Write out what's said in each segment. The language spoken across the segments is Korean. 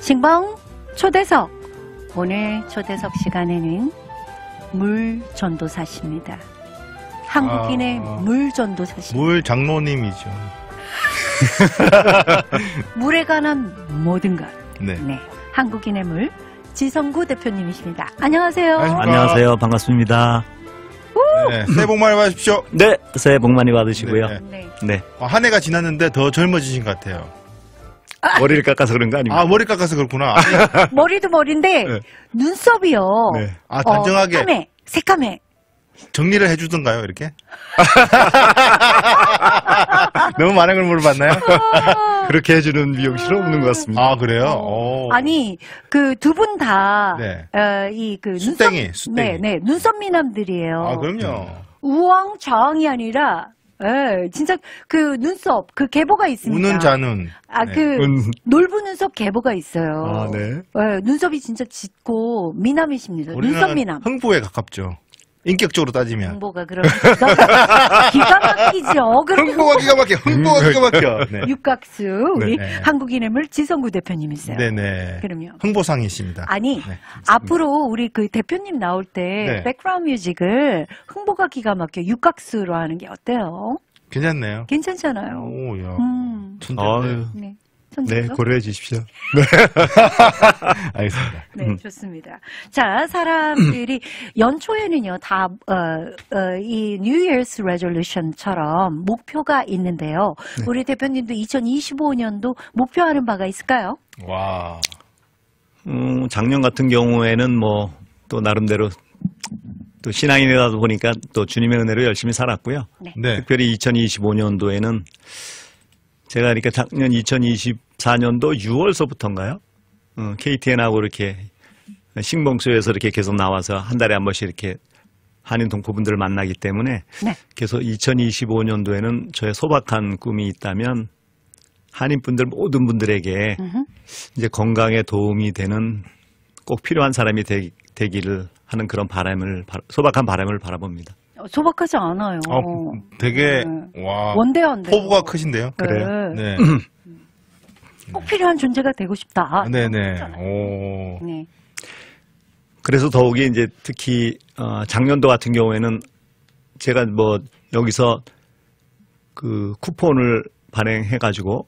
싱벙 초대석. 오늘 초대석 시간에는 물전도사십니다. 한국인의 물전도사십니다. 물 장로님이죠. 물에 관한 모든 것. 네. 네. 한국인의 물 지성구 대표님이십니다. 안녕하세요. 안녕하세요. 반갑습니다. 네, 새해 복 많이 받으십시오. 네, 새해 복 많이 받으시고요. 네. 네. 한 해가 지났는데 더 젊어지신 것 같아요. 머리를 깎아서 그런 거 아닙니까? 아, 머리 깎아서 그렇구나. 머리도 머리인데 네. 눈썹이요. 네. 아, 단정하게 새까매. 정리를 해주던가요, 이렇게? 너무 많은 걸 물어봤나요? 그렇게 해주는 미용실은 없는 것 같습니다. 아, 그래요? 오. 아니 그 두 분 다 네. 눈썹, 수땡이. 네, 눈썹 미남들이에요. 아, 그럼요. 우왕 좌왕이 아니라 진짜 그 눈썹 그 계보가 있습니다. 우는 자눈. 그 놀부 눈썹 계보가 있어요. 아, 네. 눈썹이 진짜 짙고 미남이십니다. 눈썹 우리나라는 미남. 흥부에 가깝죠. 인격적으로 따지면. 흥보가 그럼 기가 막히죠. 그럼 흥부가 기가 막혀. 흥부가 기가 막혀. 네. 육각수 우리 네. 한국인의 물 지성구 대표님이세요. 네네. 그럼요. 흥보상이십니다. 아니 네. 앞으로 우리 그 대표님 나올 때 네. 백그라운드 뮤직을 흥보가 기가 막혀 육각수로 하는 게 어때요? 괜찮네요. 괜찮잖아요. 오, 야. 천재. 아유, 네. 네, 고려해 주십시오. 알겠습니다. 네, 좋습니다. 자, 사람들이 연초에는요, 다, 이 New Year's Resolution처럼 목표가 있는데요. 네. 우리 대표님도 2025년도 목표하는 바가 있을까요? 와. 작년 같은 경우에는 뭐, 또 나름대로 또 신앙인이다 보니까 또 주님의 은혜로 열심히 살았고요. 네. 특별히 2025년도에는 제가 그러니까 작년 2024년도 6월서부터인가요? KTN하고 이렇게 싱벙소에서 이렇게 계속 나와서 한 달에 한 번씩 이렇게 한인 동포분들을 만나기 때문에 네. 그래서 2025년도에는 저의 소박한 꿈이 있다면 한인분들 모든 분들에게 이제 건강에 도움이 되는 꼭 필요한 사람이 되기를 하는 그런 소박한 바람을 바라봅니다. 소박하지 않아요. 되게, 와. 원대한데. 포부가 크신데요? 그래요? 네. 꼭 필요한 존재가 되고 싶다. 네네. 오. 네. 그래서 더욱이 이제 특히 작년도 같은 경우에는 제가 뭐 여기서 그 쿠폰을 발행해가지고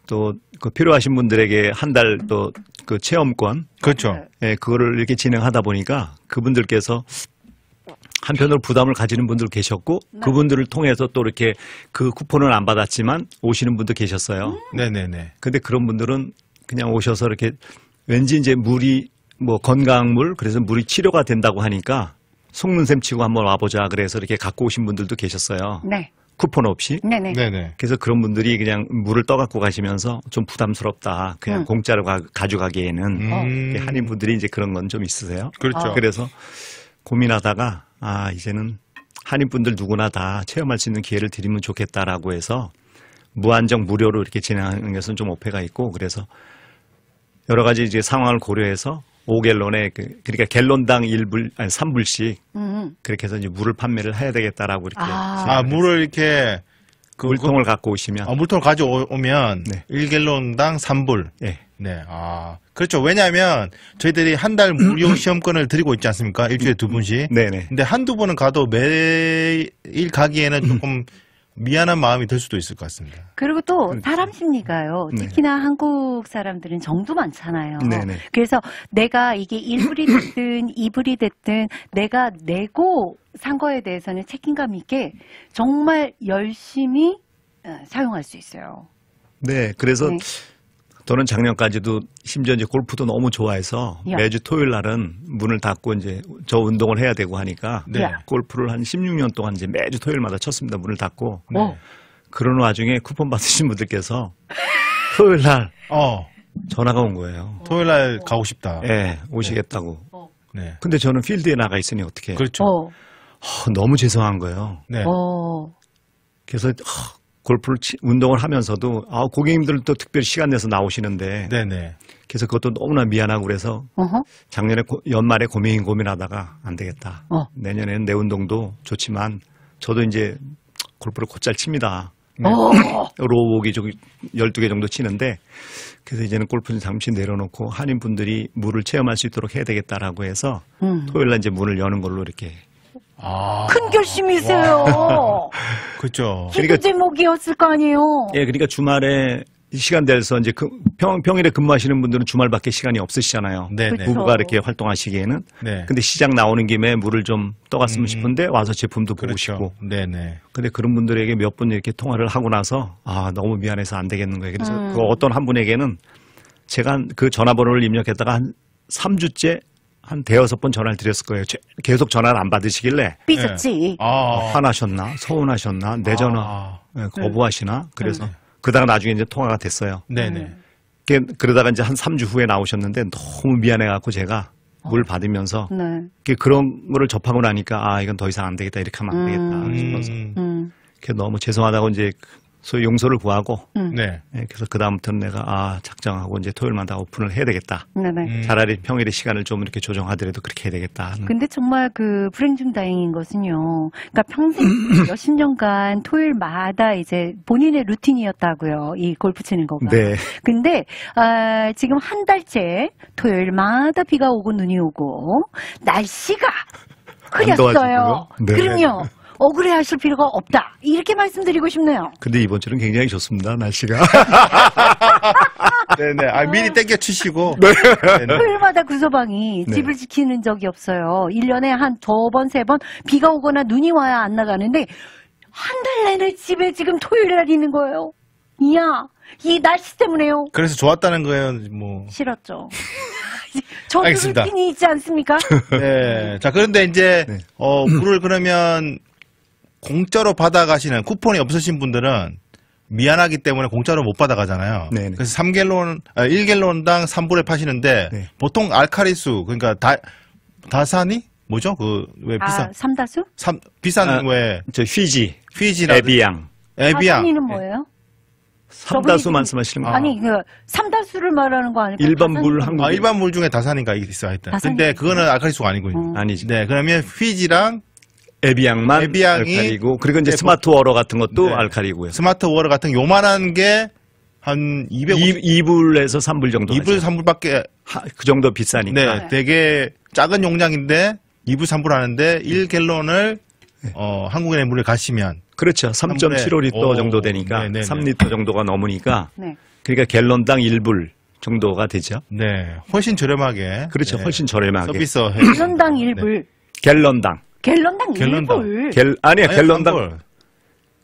또 그 필요하신 분들에게 한 달 또 그 체험권, 그렇죠. 예, 그거를 이렇게 진행하다 보니까 그분들께서 한편으로 부담을 가지는 분들 계셨고 그분들을 통해서 또 이렇게 그 쿠폰을 안 받았지만 오시는 분도 계셨어요. 네네네. 근데 그런 분들은 그냥 오셔서 이렇게 왠지 이제 물이 뭐 건강물 그래서 물이 치료가 된다고 하니까 속는 셈 치고 한번 와보자 그래서 이렇게 갖고 오신 분들도 계셨어요. 네. 쿠폰 없이. 네네. 네네. 그래서 그런 분들이 그냥 물을 떠갖고 가시면서 좀 부담스럽다. 그냥 공짜로 가져가기에는 한인분들이 이제 그런 건 좀 있으세요. 그렇죠. 그래서 고민하다가 이제는 한인분들 누구나 다 체험할 수 있는 기회를 드리면 좋겠다라고 해서 무한정 무료로 이렇게 진행하는 것은 좀 오해가 있고 그래서 여러 가지 이제 상황을 고려해서 5갤론에 그러니까 갤론당 3불씩 그렇게 해서 이제 물을 판매를 해야 되겠다라고 이렇게 물을 이렇게 물통을 갖고 오시면 물통을 가져오면 네. 1갤론당 3불. 네. 네. 그렇죠. 왜냐하면 저희들이 한 달 무료 시험권을 드리고 있지 않습니까? 일주일에 2분씩. 네네. 근데 한두 번은 가도 매일 가기에는 조금 미안한 마음이 들 수도 있을 것 같습니다. 그리고 또 사람 심리가요. 네. 특히나 한국 사람들은 정도 많잖아요. 네네. 그래서 내가 이게 1불이 됐든 2불이 됐든 내가 내고 산 거에 대해서는 책임감 있게 정말 열심히 사용할 수 있어요. 네. 그래서 네. 저는 작년까지도 심지어 이제 골프도 너무 좋아해서 야. 매주 토요일 날은 문을 닫고 이제 저 운동을 해야 되고 하니까 네. 골프를 한 16년 동안 이제 매주 토요일마다 쳤습니다. 문을 닫고. 네. 그런 와중에 쿠폰 받으신 분들께서 토요일 날 전화가 온 거예요. 토요일 날 가고 싶다. 네, 오시겠다고. 네. 근데 저는 필드에 나가 있으니 어떻게? 그렇죠. 너무 죄송한 거예요. 네. 그래서 골프를 운동을 하면서도 고객님들도 특별히 시간 내서 나오시는데 네네. 그래서 그것도 너무나 미안하고 그래서 작년에 연말에 고민하다가 안 되겠다. 내년에는 내 운동도 좋지만 저도 이제 골프를 곧잘 칩니다. 로우옥이 12개 정도 치는데 그래서 이제는 골프는 잠시 내려놓고 한인분들이 물을 체험할 수 있도록 해야 되겠다라고 해서 토요일 날 이제 문을 여는 걸로 이렇게. 큰 결심이세요. 그렇죠. 기도 제목이었을 거 아니에요. 예, 그러니까 주말에 시간 돼서 이제 평일에 근무하시는 분들은 주말밖에 시간이 없으시잖아요. 네, 네. 그쵸. 부부가 이렇게 활동하시기에는. 네. 근데 시장 나오는 김에 물을 좀 떠갔으면 싶은데 와서 제품도 보고 그렇죠. 싶고. 네, 네. 근데 그런 분들에게 몇 분 이렇게 통화를 하고 나서 너무 미안해서 안 되겠는 거예요. 그래서 그 어떤 한 분에게는 제가 그 전화번호를 입력했다가 한 3주째 한 대여섯 번 전화를 드렸을 거예요. 계속 전화를 안 받으시길래 삐졌지. 화나셨나 서운하셨나 내 전화 거부하시나 그래서 그다가 나중에 이제 통화가 됐어요. 네, 네. 그러다가 이제 한 3주 후에 나오셨는데 너무 미안해갖고 제가 물 받으면서 네. 그런 거를 접하고 나니까 이건 더 이상 안 되겠다 이렇게 하면 안 되겠다 싶어서 너무 죄송하다고 이제 소위 용서를 구하고 네. 그래서 그 다음부터는 내가 작정하고 이제 토요일마다 오픈을 해야 되겠다. 네네. 차라리 평일에 시간을 좀 이렇게 조정하더라도 그렇게 해야 되겠다. 근데 정말 그 불행 중 다행인 것은요. 그러니까 평생 몇십 년간 토요일마다 이제 본인의 루틴이었다고요. 이 골프 치는 거가. 네. 근데 지금 한 달째 토요일마다 비가 오고 눈이 오고 날씨가 흐렸어요. 더워지고요. 네. 그럼요. 억울해하실 필요가 없다. 이렇게 말씀드리고 싶네요. 근데 이번 주는 굉장히 좋습니다. 날씨가. 네네. 미리 땡겨 치시고. 토요일마다 구서방이 네. 집을 지키는 적이 없어요. 1년에 한 2번, 3번 비가 오거나 눈이 와야 안 나가는데 한 달 내내 집에 지금 토요일 날 있는 거예요. 이야, 이 날씨 때문에요. 그래서 좋았다는 거예요, 뭐. 싫었죠. 저도 알겠습니다. 루틴이 있지 않습니까? 네. 자, 그런데 이제, 네. 물을 그러면 공짜로 받아가시는 쿠폰이 없으신 분들은 미안하기 때문에 공짜로 못 받아가잖아요. 네네. 그래서 1갤론당 3불에 파시는데 네. 보통 알카리수, 그러니까 다산이? 뭐죠? 왜 비싼? 삼다수? 비싼 왜 저 휘지나 에비앙. 에비앙. 다산이는 뭐예요? 삼다수 저분이 말씀하시는 거 아니, 삼다수를 말하는 거 아닐까요? 일반 물 다산이 한국- 일반 물 중에 다산인가 있어 하여튼. 다산이 근데 그거는 알카리수가 아니군요. 아니지. 네, 그러면 휘지랑 에비앙만 에비앙이 알칼리고 그리고 이제 네, 스마트 워러 같은 것도 네. 알칼리고요. 스마트 워터 같은 요만한 게 한 2불에서 3불 정도. 2불, 3불밖에 그 정도 비싸니까. 네, 되게 작은 용량인데 2불, 3불 하는데 1갤론을 한국인의 물에 가시면 그렇죠. 3.75리터 정도 되니까 네네네. 3리터 정도가 넘으니까 네. 그러니까 갤론당 1불 정도가 되죠. 네, 훨씬 저렴하게 그렇죠. 네, 훨씬 저렴하게. 서비스 해. 갤론당 1불. 갤런당. 갤론당 갤론당. 1불. 아니야. 아니, 갤런당 3불.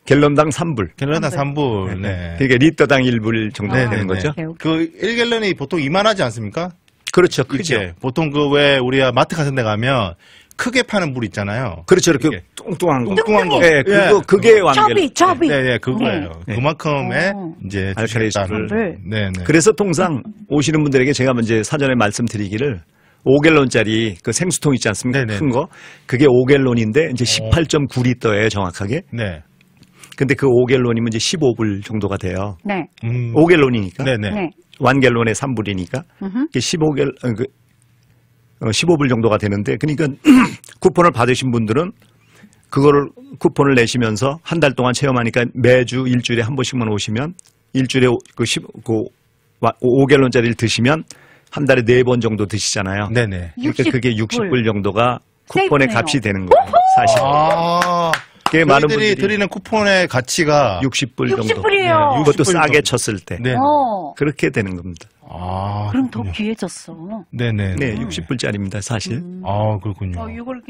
갤런당 3불. 갤론당 3불. 네. 그러니까 리터당 1불 정도 네네네. 되는 거죠. 오케이, 오케이. 그 1갤런이 보통 이만하지 않습니까? 그렇죠. 크죠. 이렇게 보통 왜 우리가 마트 같은 데 가면 크게 파는 물 있잖아요. 그렇죠. 이렇게 이렇게. 뚱뚱한 거. 뚱뚱한 거. 네, 그게 완결. 접이. 네, 그거예요. 네. 그만큼의 이제 알칼리수를. 네, 네. 그래서 통상 오시는 분들에게 제가 이제 사전에 말씀드리기를 5갤론짜리 그 생수통 있지 않습니까? 네네. 큰 거. 그게 5갤론인데 이제 18.9리터예요, 정확하게. 네. 근데 그 5갤론이면 이제 15불 정도가 돼요. 네. 5갤론이니까. 네네. 네. 1갤론에 3불이니까. 이게 15불 정도가 되는데 그러니까 쿠폰을 받으신 분들은 그거를 쿠폰을 내시면서 한 달 동안 체험하니까 매주 일주일에 한 번씩만 오시면 일주일에 5갤론짜리를 드시면 한 달에 4번 정도 드시잖아요. 네네. 그러니까 그게 60불 정도가 쿠폰의 세이프네요. 값이 되는 거예요. 사실. 그게 많은 저희들이 분들이 드리는 쿠폰의 가치가 60불 정도. 60불이에요. 네, 그것도 60불 싸게 정도. 쳤을 때. 네. 그렇게 되는 겁니다. 그럼 더 귀해졌어. 네네. 네, 60불짜리입니다, 사실. 그렇군요. 이걸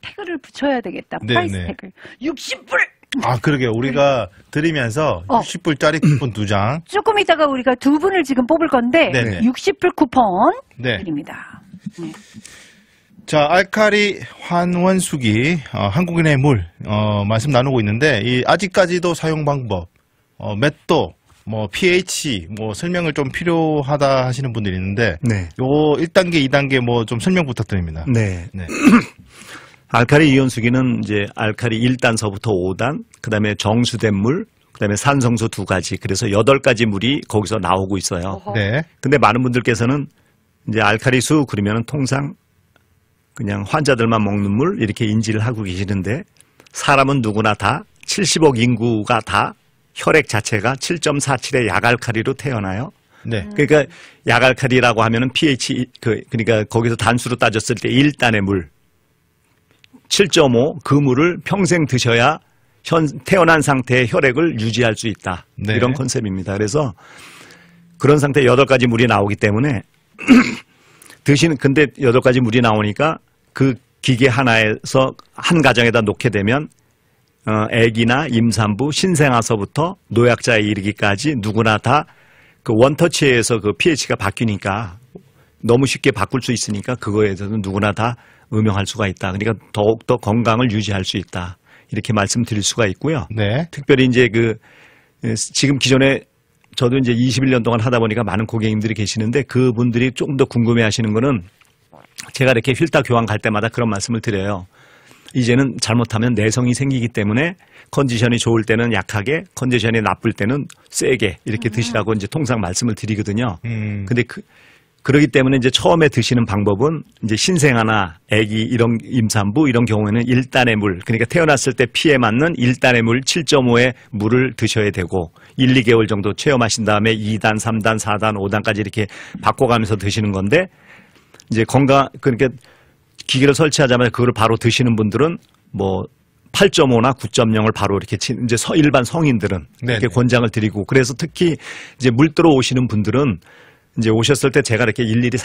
태그를 붙여야 되겠다. 네, 프라이스 네. 태그. 60불! 그러게 우리가 드리면서 60불짜리 쿠폰 2장. 조금 있다가 우리가 두 분을 지금 뽑을 건데 네네. 60불 쿠폰 네. 드립니다. 네. 자, 알카리 환원수기, 한국인의 물, 말씀 나누고 있는데, 아직까지도 사용 방법, 맷도, pH, 설명을 좀 필요하다 하시는 분들이 있는데, 네. 요 1단계, 2단계 좀 설명 부탁드립니다. 네. 네. 알칼리 이온수기는 이제 알칼리 1단서부터 5단, 그다음에 정수된 물, 그다음에 산성소 2가지. 그래서 8가지 물이 거기서 나오고 있어요. 네. 근데 많은 분들께서는 이제 알칼리수 그러면은 통상 그냥 환자들만 먹는 물 이렇게 인지를 하고 계시는데 사람은 누구나 다 70억 인구가 다 혈액 자체가 7.47의 약알칼리로 태어나요. 네. 그러니까 약알칼리라고 하면은 pH 그러니까 거기서 단수로 따졌을 때 1단의 물 7.5 그 물을 평생 드셔야 태어난 상태의 혈액을 유지할 수 있다. 네. 이런 컨셉입니다. 그래서 그런 상태 8가지 물이 나오기 때문에 근데 8가지 물이 나오니까 그 기계 하나에서 한 가정에다 놓게 되면 아기나 임산부, 신생아서부터 노약자에 이르기까지 누구나 다 그 원터치에서 그 pH가 바뀌니까 너무 쉽게 바꿀 수 있으니까 그거에 대해서는 누구나 다 음용할 수가 있다. 그러니까 더욱더 건강을 유지할 수 있다. 이렇게 말씀드릴 수가 있고요. 네. 특별히 이제 지금 기존에 저도 이제 21년 동안 하다 보니까 많은 고객님들이 계시는데 그분들이 조금 더 궁금해 하시는 거는 제가 이렇게 휠타 교환 갈 때마다 그런 말씀을 드려요. 이제는 잘못하면 내성이 생기기 때문에 컨디션이 좋을 때는 약하게, 컨디션이 나쁠 때는 세게 이렇게 드시라고 이제 통상 말씀을 드리거든요. 근데 그러기 때문에 이제 처음에 드시는 방법은 이제 신생아나 아기 이런 임산부 이런 경우에는 1단의 물, 그러니까 태어났을 때 피에 맞는 1단의 물 7.5의 물을 드셔야 되고 1, 2개월 정도 체험하신 다음에 2단, 3단, 4단, 5단까지 이렇게 바꿔가면서 드시는 건데 이제 그러니까 기계를 설치하자마자 그걸 바로 드시는 분들은 뭐 8.5나 9.0을 바로 이렇게 이제 일반 성인들은 네네. 이렇게 권장을 드리고 그래서 특히 이제 물 들어 오시는 분들은 이제 오셨을 때 제가 이렇게 일일이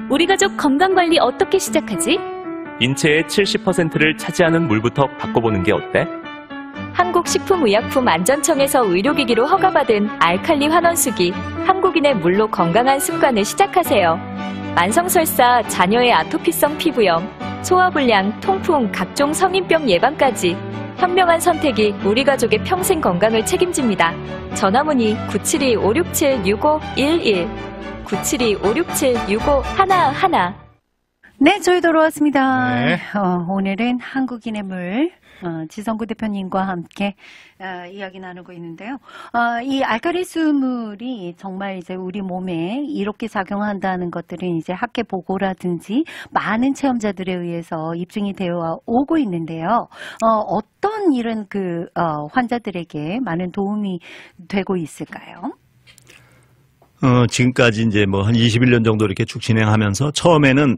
우리 가족 건강관리 어떻게 시작하지? 인체의 70%를 차지하는 물부터 바꿔보는 게 어때? 한국식품의약품안전청에서 의료기기로 허가받은 알칼리 환원수기, 한국인의 물로 건강한 습관을 시작하세요. 만성설사, 자녀의 아토피성 피부염, 소화불량, 통풍, 각종 성인병 예방까지 현명한 선택이 우리 가족의 평생 건강을 책임집니다. 전화문의 972-567-6511 972-567-6511 네, 저희 돌아왔습니다. 네. 오늘은 한국인의 물, 지성구 대표님과 함께 이야기 나누고 있는데요. 이 알칼리 수물이 정말 이제 우리 몸에 이롭게 작용한다는 것들은 이제 학회 보고라든지 많은 체험자들에 의해서 입증이 되어 오고 있는데요. 어떤 일은 환자들에게 많은 도움이 되고 있을까요? 지금까지 이제 뭐 한 21년 정도 이렇게 쭉 진행하면서 처음에는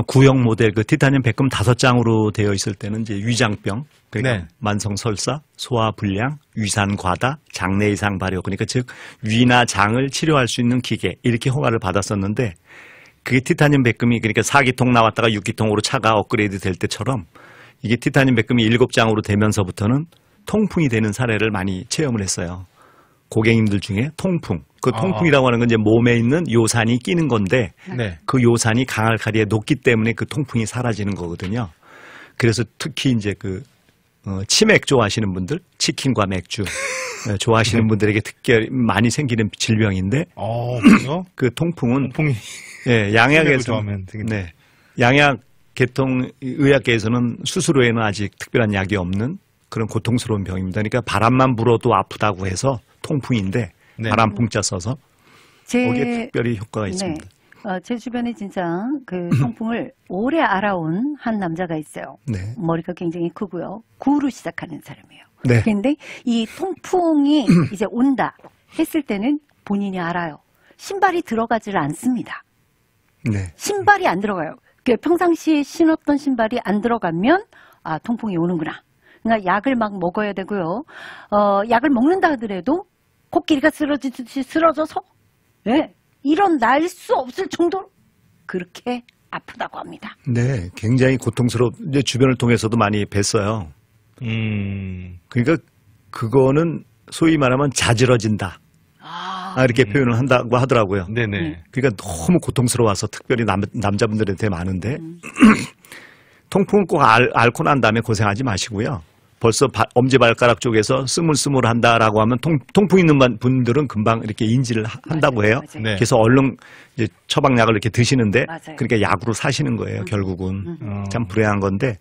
구형 모델 티타늄 백금 5장으로 되어 있을 때는 이제 위장병, 그러니까 네. 만성 설사, 소화 불량, 위산 과다, 장내 이상 발효, 그러니까 즉 위나 장을 치료할 수 있는 기계 이렇게 허가를 받았었는데 그게 티타늄 백금이 그러니까 4기통 나왔다가 6기통으로 차가 업그레이드 될 때처럼 이게 티타늄 백금이 7장으로 되면서부터는 통풍이 되는 사례를 많이 체험을 했어요. 고객님들 중에 통풍. 그 통풍이라고 하는 건 이제 몸에 있는 요산이 끼는 건데 네. 그 요산이 강알칼리에 녹기 때문에 그 통풍이 사라지는 거거든요. 그래서 특히 이제 치맥 좋아하시는 분들, 치킨과 맥주 좋아하시는 분들에게 특별히 많이 생기는 질병인데 그래요? 그 통풍은 통풍이 예, 치맥을 양약에서 좋아하면 되겠네. 네. 양약 계통 의학계에서는 수술 외에는 아직 특별한 약이 없는 그런 고통스러운 병입니다. 그러니까 바람만 불어도 아프다고 해서 통풍인데 네. 바람 풍자 써서 거기에 특별히 효과가 있습니다. 제 주변에 진짜 그 통풍을 오래 알아온 한 남자가 있어요. 네. 머리가 굉장히 크고요. 구로 시작하는 사람이에요. 네. 그런데 이 통풍이 이제 온다 했을 때는 본인이 알아요. 신발이 들어가지를 않습니다. 네. 신발이 안 들어가요. 평상시에 신었던 신발이 안 들어가면 통풍이 오는구나. 그러니까 약을 막 먹어야 되고요. 약을 먹는다 하더라도 코끼리가 쓰러지듯이 쓰러져서 이런 날 수 없을 정도로 그렇게 아프다고 합니다. 네, 굉장히 이제 주변을 통해서도 많이 뵀어요. 그러니까 그거는 소위 말하면 자지러진다. 이렇게 표현을 한다고 하더라고요. 네네. 그러니까 너무 고통스러워서 특별히 남자분들한테 많은데 통풍은 꼭 앓고 난 다음에 고생하지 마시고요. 벌써 엄지발가락 쪽에서 스물스물한다라고 하면 통풍 있는 분들은 금방 이렇게 인지를 한다고 해요. 맞아요. 네. 그래서 얼른 이제 처방약을 이렇게 드시는데 맞아요. 그러니까 약으로 사시는 거예요. 결국은 참 불행한 건데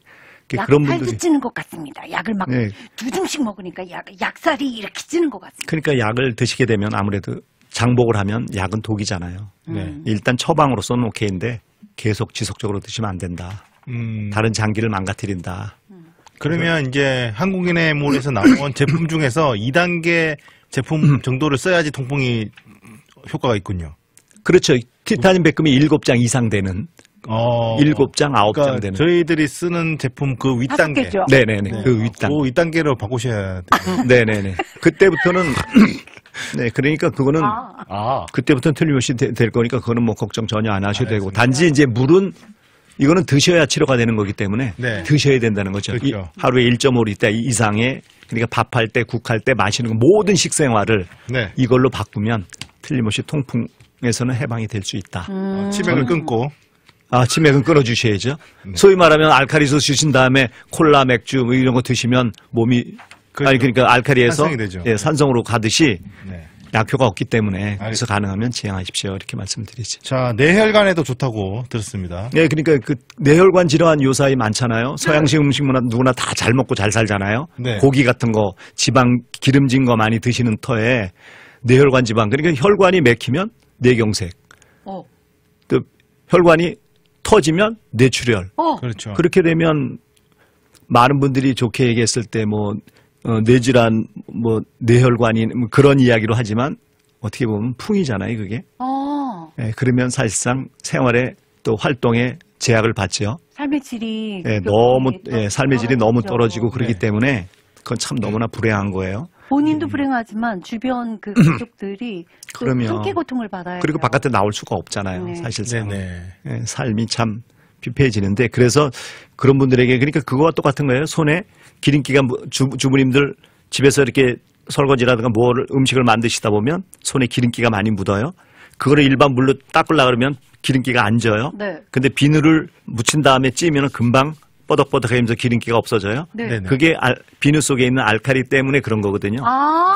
약 그런 살도 분들이 찌는 것 같습니다. 약을 막 네. 2줌씩 먹으니까 약살이 이렇게 찌는 것 같습니다. 그러니까 약을 드시게 되면 아무래도 장복을 하면 약은 독이잖아요. 네. 일단 처방으로서는 오케이인데 계속 지속적으로 드시면 안 된다. 다른 장기를 망가뜨린다. 그러면 이제 한국인의 몰에서 나온 제품 중에서 2단계 제품 정도를 써야지 통풍이 효과가 있군요. 그렇죠. 티타늄 백금이 7장 이상 되는 7장, 9장 그러니까 되는. 저희들이 쓰는 제품 그 윗단계. 5개죠. 네네네. 네. 그 윗단. 그 윗단계로 바꾸셔야 돼요. 네네네. 그때부터는 네, 그러니까 그거는 그때부터는 틀림없이 될 거니까 그거는 뭐 걱정 전혀 안 하셔도 되고 단지 이제 물은 이거는 드셔야 치료가 되는 거기 때문에 네. 드셔야 된다는 거죠. 그렇죠. 하루에 1.5리터 이상의 그러니까 밥할 때, 국할 때 마시는 거 모든 식생활을 네. 이걸로 바꾸면 틀림없이 통풍에서는 해방이 될 수 있다. 치맥을 끊고. 치맥은 끊어주셔야죠. 소위 말하면 알칼리수 주신 다음에 콜라, 맥주 뭐 이런 거 드시면 몸이 그러니까 알칼리에서 산성이 되죠. 예, 산성으로 가듯이 네. 약효가 없기 때문에 그래서 가능하면 지양하십시오. 이렇게 말씀드리죠. 자, 뇌혈관에도 좋다고 들었습니다. 네, 그러니까 그 뇌혈관 질환 요사이 많잖아요. 서양식 음식 문화 누구나 다 잘 먹고 잘 살잖아요. 네. 고기 같은 거, 지방 기름진 거 많이 드시는 터에 뇌혈관 지방 그러니까 혈관이 막히면 뇌경색. 또 혈관이 터지면 뇌출혈. 그렇죠. 그렇게 되면 많은 분들이 좋게 얘기했을 때 뇌질환, 뇌혈관이 그런 이야기로 하지만 어떻게 보면 풍이잖아요, 그게. 네, 그러면 사실상 생활에 또 활동에 제약을 받죠. 삶의 질이 네, 삶의 질이 너무 떨어지고 그러기 때문에 그건 참 너무나 불행한 거예요. 본인도 불행하지만 주변 그 가족들이 또 그러면. 함께 고통을 받아야 그리고 돼요. 바깥에 나올 수가 없잖아요. 네. 사실상. 네네. 예, 삶이 참 피폐해지는데 그래서 그런 분들에게 그러니까 그거와 똑같은 거예요. 손에 기름기가 주부님들 집에서 이렇게 설거지라든가 음식을 만드시다 보면 손에 기름기가 많이 묻어요. 그거를 일반 물로 닦으려고 그러면 기름기가 안 져요. 네. 근데 비누를 묻힌 다음에 찌면은 금방 뻐덕뻐덕하면서 기름기가 없어져요. 네. 네네. 그게 비누 속에 있는 알칼리 때문에 그런 거거든요.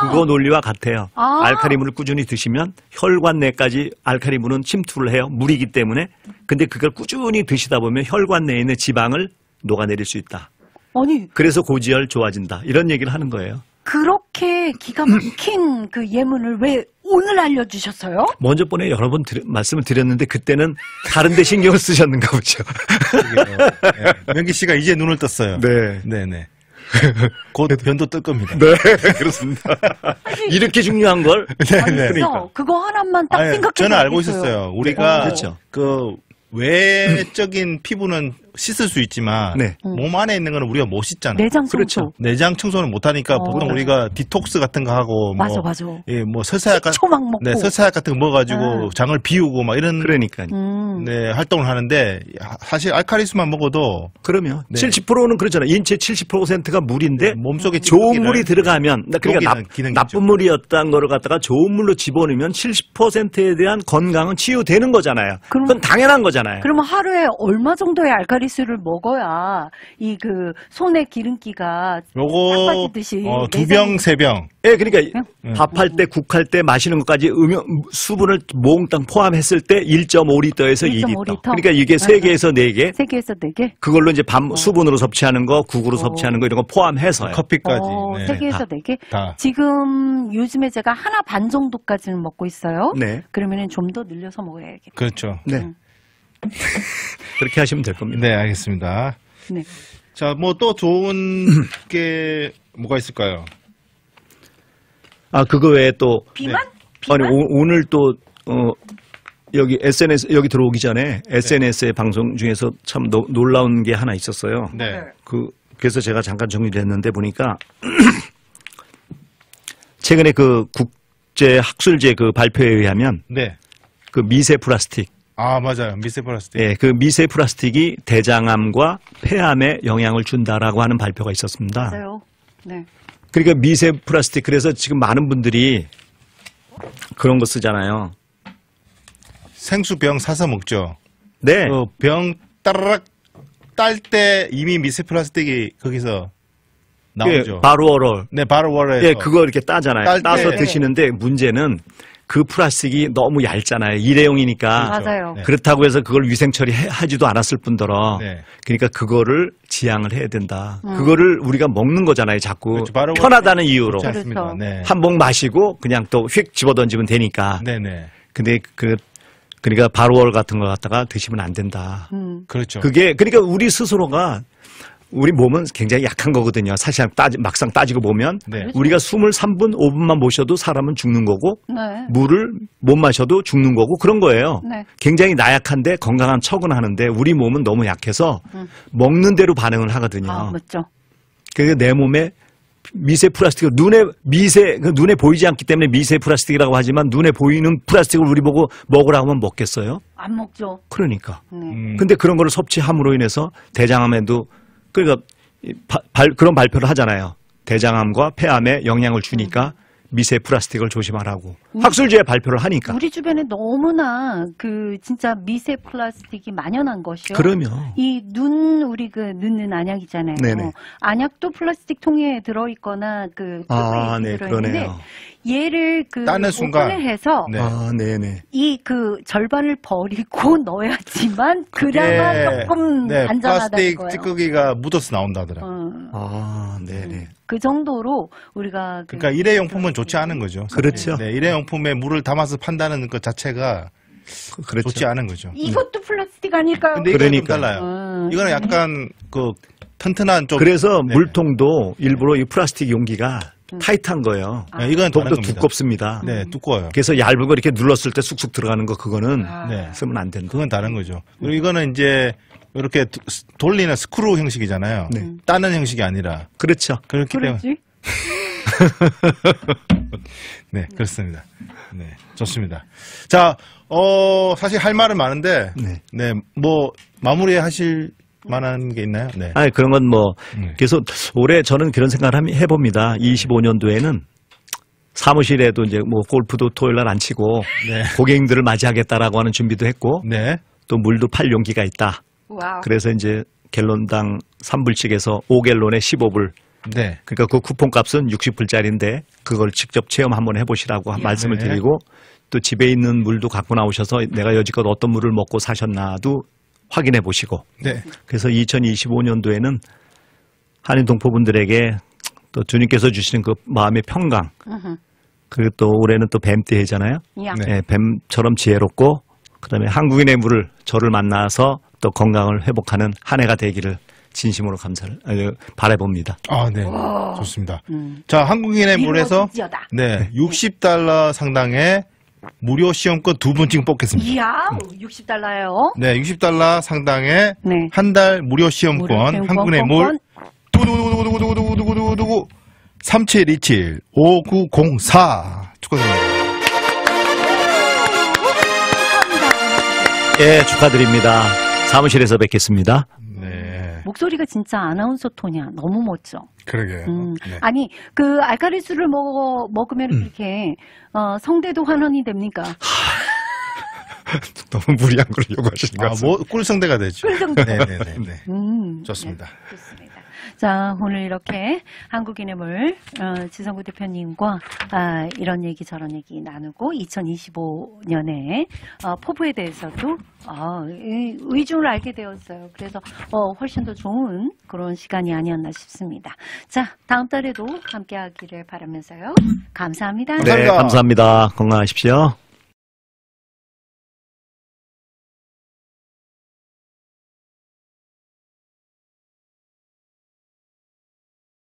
그거 논리와 같아요. 아. 알칼리물을 꾸준히 드시면 혈관 내까지 알칼리물은 침투를 해요. 물이기 때문에. 근데 그걸 꾸준히 드시다 보면 혈관 내에 있는 지방을 녹아내릴 수 있다. 아니 그래서 고지혈 좋아진다. 이런 얘기를 하는 거예요. 그렇게 기가 막힌 그 예문을 왜 오늘 알려주셨어요? 먼저 번에 여러 번 말씀을 드렸는데 그때는 다른 데 신경을 쓰셨는가 보죠. 네. 명기 씨가 이제 눈을 떴어요. 네. 네네. 곧 변도 뜰 겁니다. 네, 그렇습니다. 이렇게 중요한 걸. 아니, 네네. 그래서 그거 하나만 딱 아니, 생각해서 저는 알고 얘기했어요. 있었어요. 우리가 그렇죠. 그 외적인 피부는 씻을 수 있지만 네. 몸 안에 있는 거는 우리가 못 씻잖아요. 내장 청소. 그렇죠. 내장 청소는 못 하니까 보통 네. 우리가 디톡스 같은 거 하고 맞아, 뭐, 맞아. 예, 뭐 설사약 같은 초막 먹고. 네, 설사약 같은 거 먹어가지고 아. 장을 비우고 막 이런 그러니까요. 네, 활동을 하는데 사실 알칼리수만 먹어도 그러면 네. 70%는 그렇잖아요. 인체 70%가 물인데 몸속에 좋은 물이 들어가면 그러니까 녹이는 기능이 나쁜 물이었던 거를 갖다가 좋은 물로 집어넣으면 70%에 대한 건강은 치유되는 거잖아요. 그럼- 그건 당연한 거잖아요. 그러면 하루에 얼마 정도의 알칼리수를 먹어야 이 그 손에 기름기가 딱 요거 빠지듯이 2병, 3병. 예, 그러니까 밥할 때, 국할 때 마시는 것까지 수분을 몽땅 포함했을 때 1.5리터에서 2리터. 1.5리터. 그러니까 이게 3개에서 4개. 3개에서 4개? 그걸로 이제 수분으로 섭취하는 거, 국으로 섭취하는 거 이런 거 포함해서요. 커피까지. 네. 3개에서 4개? 다. 지금 요즘에 제가 하나 반 정도까지는 먹고 있어요. 네. 그러면은 좀 더 늘려서 먹어야겠다. 그렇죠. 네. 그렇게 하시면 될 겁니다. 네, 알겠습니다. 네. 자, 뭐 또 좋은 게 뭐가 있을까요? 아, 그거 외에 또 비만? 아니 비만? 오늘 또 여기 SNS 여기 들어오기 전에 SNS의 방송 중에서 참 놀라운 게 하나 있었어요. 네. 그래서 제가 잠깐 정리를 했는데 보니까 최근에 그 국제 학술제 그 발표에 의하면 네. 그 미세 플라스틱, 아, 맞아요. 미세 플라스틱. 예, 그 미세 플라스틱이 대장암과 폐암에 영향을 준다라고 하는 발표가 있었습니다. 맞아요. 네. 그러니까 미세 플라스틱 그래서 지금 많은 분들이 그런 거 쓰잖아요. 생수병 사서 먹죠. 네. 그 병 따라락 딸 때 이미 미세 플라스틱이 거기서 나오죠. 예, 바로어럴. 네, 바로 월에서. 예, 그거 이렇게 따잖아요. 딸 때. 따서 드시는데 문제는 그 플라스틱이 너무 얇잖아요. 일회용이니까. 그렇죠. 맞아요. 네. 그렇다고 해서 그걸 위생 처리하지도 않았을 뿐더러 네. 그러니까 그거를 지양을 해야 된다. 그거를 우리가 먹는 거잖아요. 자꾸 그렇죠. 바로 편하다는 이유로 그렇지 않습니다. 그렇죠. 네. 한 봉 마시고 그냥 또 휙 집어던지면 되니까. 네네. 근데 그러니까 바로월 같은 거 갖다가 드시면 안 된다. 그렇죠. 그게 그러니까 우리 스스로가 우리 몸은 굉장히 약한 거거든요. 사실 막상 따지고 보면 네. 우리가 숨을 3분, 5분만 모셔도 사람은 죽는 거고 네. 물을 못 마셔도 죽는 거고 그런 거예요. 네. 굉장히 나약한데 건강한 척은 하는데 우리 몸은 너무 약해서 먹는 대로 반응을 하거든요. 아, 맞죠. 그래서 내 몸에 미세 플라스틱을 눈에 보이지 않기 때문에 미세 플라스틱이라고 하지만 눈에 보이는 플라스틱을 우리 보고 먹으라고 하면 먹겠어요? 안 먹죠. 그러니까. 네. 근데 그런 거를 섭취함으로 인해서 대장암에도 그러니까 그런 발표를 하잖아요. 대장암과 폐암에 영향을 주니까 미세 플라스틱을 조심하라고. 학술지에 발표를 하니까. 우리 주변에 너무나 그 진짜 미세 플라스틱이 만연한 것이요. 그러면. 이 우리 그 넣는 안약이잖아요. 네네. 안약도 플라스틱 통에 들어있거나 그 아, 뚜껑에 네, 들어있는데 그러네요. 얘를 그 따는 순간. 오픈을 해서 네. 아, 네네. 이 그 절반을 버리고 넣어야지만 그나마 조금 네, 안전하다는 플라스틱 거예요. 찌꺼기가 묻어서 나온다더라고요. 아, 네네. 그 정도로 우리가 그러니까 일회용품은 좋지 않은 거죠. 그렇죠. 네, 일회용품에 물을 담아서 판다는 것 자체가 그렇죠. 좋지 않은 거죠. 이것도 플라스틱 아닐까요? 근데 이거는 좀 그러니까요. 달라요. 이거는 약간 그 튼튼한 좀. 그래서 네. 물통도 일부러 이 플라스틱 용기가 타이트한 거예요. 네, 이건 다른 또 겁니다. 두껍습니다. 네, 두꺼워요. 그래서 얇은 거 이렇게 눌렀을 때 쑥쑥 들어가는 거 그거는 네. 쓰면 안 된다. 그건 다른 거죠. 그리고 이거는 이제 이렇게 돌리는 스크루 형식이잖아요. 네. 따는 형식이 아니라 그렇죠. 그렇기 때문에 그렇지? 네, 그렇습니다. 네, 좋습니다. 자, 사실 할 말은 많은데, 네. 네, 뭐, 마무리 하실 만한 게 있나요? 네. 아니, 그런 건 뭐, 네. 그래서 올해 저는 그런 생각을 해봅니다. 25년도에는 사무실에도 이제 뭐 골프도 토요일 날 안 치고 네. 고객님들을 맞이하겠다라고 하는 준비도 했고 네. 또 물도 팔 용기가 있다. 와우. 그래서 이제 갤론당 3불씩에서 5갤론에 15불. 네. 그러니까 그 쿠폰 값은 60불짜리인데 그걸 직접 체험 한번 해보시라고 말씀을 네. 드리고 또 집에 있는 물도 갖고 나오셔서 내가 여지껏 어떤 물을 먹고 사셨나도 확인해 보시고 네. 그래서 2025년도에는 한인 동포분들에게 또 주님께서 주시는 그 마음의 평강 그리고 또 올해는 또 뱀띠해잖아요. 야. 네. 네, 뱀처럼 지혜롭고 그다음에 한국인의 물을 저를 만나서 또 건강을 회복하는 한 해가 되기를 진심으로 바라봅니다. 아, 네. 좋습니다. 자, 한국인의 물에서 이루어지지어다. 네, $60 상당의 무료 시험권 2분 지금 뽑겠습니다. 이야, $60요. 네, $60 상당의 네. 한 달 무료 시험권, 무료 시험권, 한국인의 물 두구두구두구두구두구두구두구 3727-5904 축하드립니다. 예, 축하드립니다. 사무실에서 뵙겠습니다. 네, 목소리가 진짜 아나운서 톤이야. 너무 멋져. 그러게요. 네. 아니, 그 알카리수를 먹으면 이렇게 성대도 환원이 됩니까? 너무 무리한 걸 요구하시는 것 아, 같습니다. 뭐 꿀성대가 되죠. 꿀성대. 네네네. 좋습니다. 네, 좋습니다. 자, 오늘 이렇게 한국인의 물 지성구 대표님과 이런 얘기 저런 얘기 나누고 2025년에 포부에 대해서도 의중을 알게 되었어요. 그래서 훨씬 더 좋은 그런 시간이 아니었나 싶습니다. 자, 다음 달에도 함께하기를 바라면서요. 감사합니다. 네, 감사합니다. 건강하십시오.